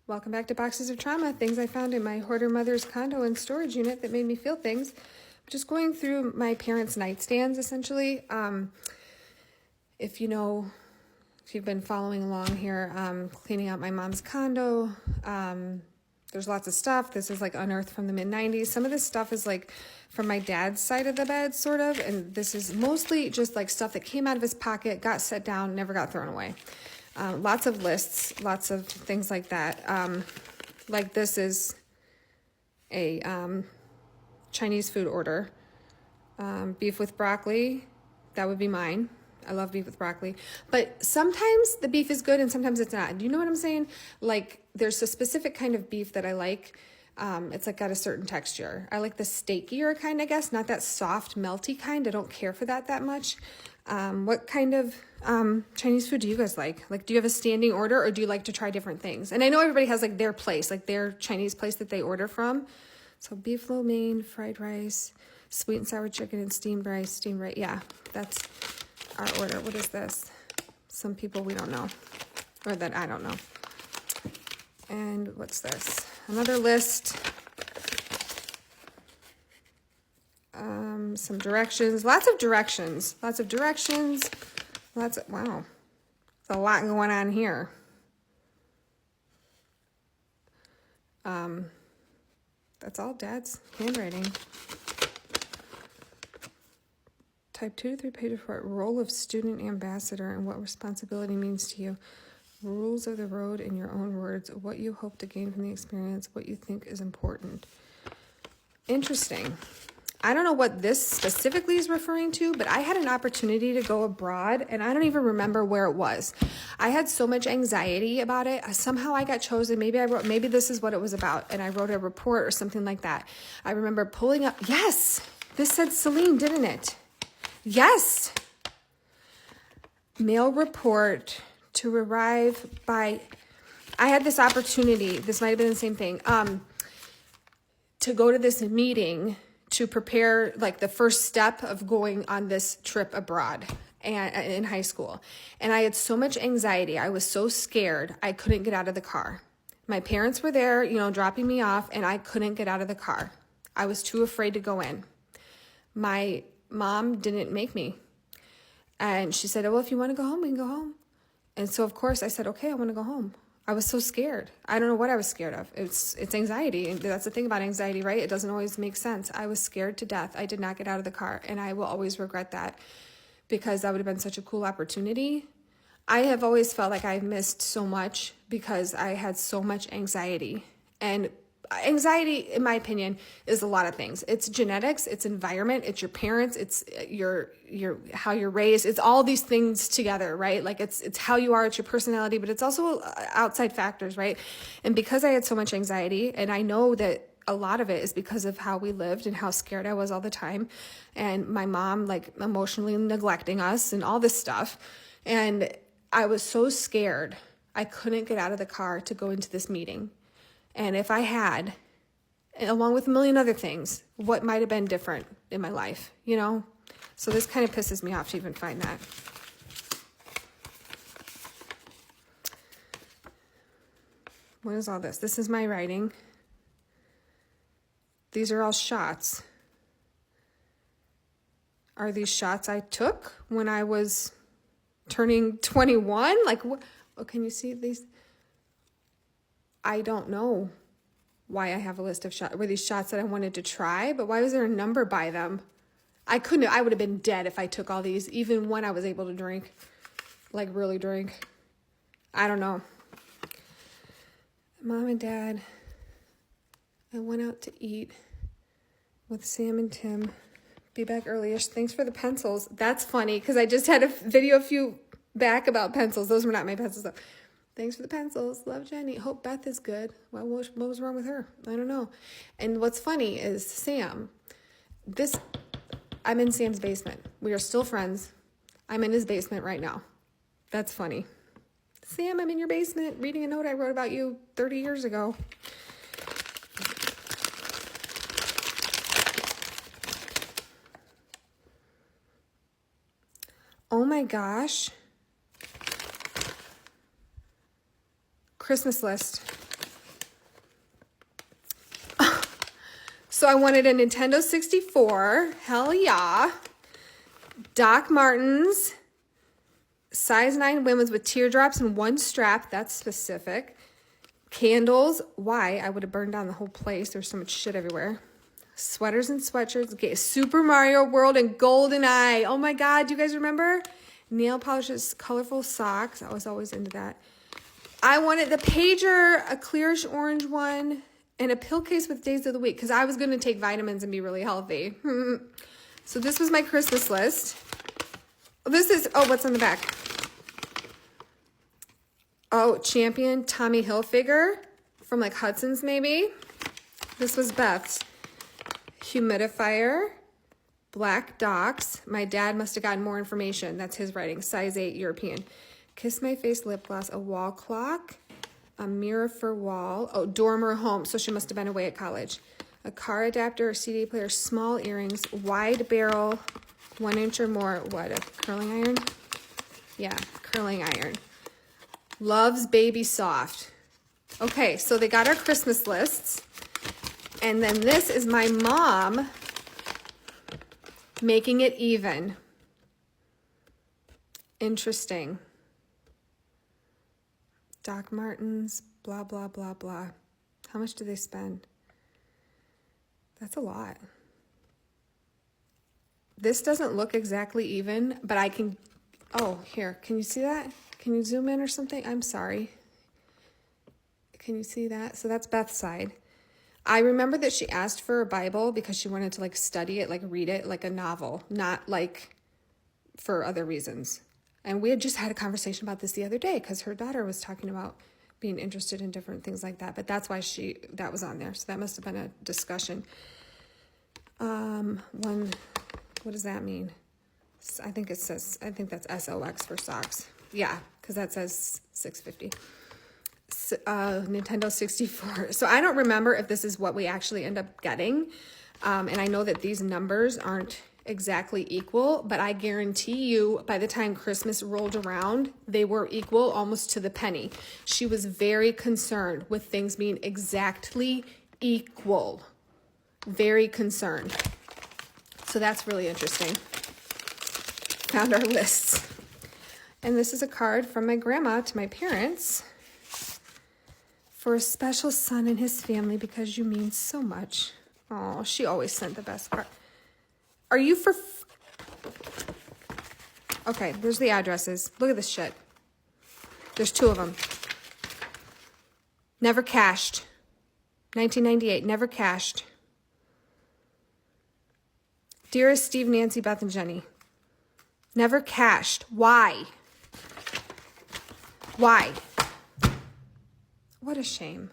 Welcome back to Boxes of Trauma, things I found in my hoarder mother's condo and storage unit that made me feel things. Just going through my parents' nightstands, essentially. If you've been following along here, cleaning out my mom's condo, there's lots of stuff. This is like unearthed from the mid-90s. Some of this stuff is like from my dad's side of the bed, sort of, and this is mostly just like stuff that came out of his pocket, got set down, never got thrown away. Lots of lists, lots of things like that. Like this is a Chinese food order. Beef with broccoli, that would be mine. I love beef with broccoli. But sometimes the beef is good and sometimes it's not. Do you know what I'm saying? Like there's a specific kind of beef that I like. It's like got a certain texture. I like the steakier kind, I guess, not that soft, melty kind. I don't care for that much. What kind of Chinese food do you guys like? Like, do you have a standing order or do you like to try different things? And I know everybody has like their place, like their Chinese place that they order from. So beef lo mein, fried rice, sweet and sour chicken, and steamed rice. Yeah, that's our order. What is this? Some people we don't know, or that I don't know. And what's this? Another list. Some directions, lots of directions, wow, there's a lot going on here. That's all Dad's handwriting. Type 2 to 3 page report, role of student ambassador and what responsibility means to you. Rules of the road in your own words, what you hope to gain from the experience, what you think is important. Interesting. I don't know what this specifically is referring to, but I had an opportunity to go abroad, and I don't even remember where it was. I had so much anxiety about it. Somehow I got chosen. Maybe this is what it was about, and I wrote a report or something like that. I remember pulling up. Yes, this said Celine, didn't it? Yes. Mail report to arrive by. I had this opportunity. This might have been the same thing. To go to this meeting to prepare like the first step of going on this trip abroad and in high school. And I had so much anxiety. I was so scared. I couldn't get out of the car. My parents were there, dropping me off, and I couldn't get out of the car. I was too afraid to go in. My mom didn't make me. And she said, well, if you want to go home, we can go home. And so of course I said, okay, I want to go home. I was so scared. I don't know what I was scared of. It's anxiety. And that's the thing about anxiety, right? It doesn't always make sense. I was scared to death. I did not get out of the car. And I will always regret that because that would have been such a cool opportunity. I have always felt like I've missed so much because I had so much anxiety. And anxiety, in my opinion, is a lot of things. It's genetics, it's environment, it's your parents, it's your how you're raised. It's all these things together, right? Like it's how you are, it's your personality, but it's also outside factors, right? And because I had so much anxiety, and I know that a lot of it is because of how we lived and how scared I was all the time, and my mom like emotionally neglecting us and all this stuff, and I was so scared I couldn't get out of the car to go into this meeting. And if I had, along with a million other things, what might have been different in my life, So this kind of pisses me off to even find that. What is all this? This is my writing. These are all shots. Are these shots I took when I was turning 21? Like, what? Oh, can you see these? I don't know why I have a list of shots. Were these shots that I wanted to try? But why was there a number by them? I would have been dead if I took all these, even when I was able to drink. Like really drink. I don't know. Mom and Dad, I went out to eat with Sam and Tim. Be back early-ish. Thanks for the pencils. That's funny because I just had a video a few back about pencils. Those were not my pencils though. Thanks for the pencils. Love, Jenny. Hope Beth is good. What was wrong with her? I don't know. And what's funny is Sam. I'm in Sam's basement. We are still friends. I'm in his basement right now. That's funny. Sam, I'm in your basement reading a note I wrote about you 30 years ago. Oh my gosh. Christmas list. So I wanted a Nintendo 64. Hell yeah. Doc Martens. Size 9 women's with teardrops and one strap. That's specific. Candles. Why? I would have burned down the whole place. There's so much shit everywhere. Sweaters and sweatshirts. Super Mario World and GoldenEye. Oh my God. Do you guys remember? Nail polishes. Colorful socks. I was always into that. I wanted the pager, a clearish orange one, and a pill case with days of the week because I was going to take vitamins and be really healthy. So this was my Christmas list. This is, oh, what's on the back? Oh, Champion Tommy Hilfiger from like Hudson's maybe. This was Beth's. Humidifier, Black Docs. My dad must have gotten more information. That's his writing. Size 8 European. Kiss My Face lip gloss, a wall clock, a mirror for wall. Oh, dormer home. So she must have been away at college. A car adapter, a CD player, small earrings, wide barrel, 1 inch or more. What, a curling iron? Yeah, curling iron. Loves Baby Soft. Okay, so they got our Christmas lists. And then this is my mom making it even. Interesting. Doc Martens, blah, blah, blah, blah. How much do they spend? That's a lot. This doesn't look exactly even, but I can, oh, here, can you see that? Can you zoom in or something? I'm sorry. Can you see that? So that's Beth's side. I remember that she asked for a Bible because she wanted to like study it, like read it like a novel, not like for other reasons. And we had just had a conversation about this the other day because her daughter was talking about being interested in different things like that. But that's why that was on there. So that must have been a discussion. What does that mean? I think that's SOX for socks. Yeah, because that says $6.50. Nintendo 64. So I don't remember if this is what we actually end up getting. And I know that these numbers aren't exactly equal, but I guarantee you by the time Christmas rolled around, they were equal almost to the penny. She was very concerned with things being exactly equal. Very concerned. So that's really interesting. Found our lists. And this is a card from my grandma to my parents. For a special son and his family because you mean so much. Oh, she always sent the best part. Are you for... Okay, there's the addresses. Look at this shit. There's 2 of them. Never cashed. 1998, never cashed. Dearest Steve, Nancy, Beth, and Jenny. Never cashed. Why? Why? What a shame.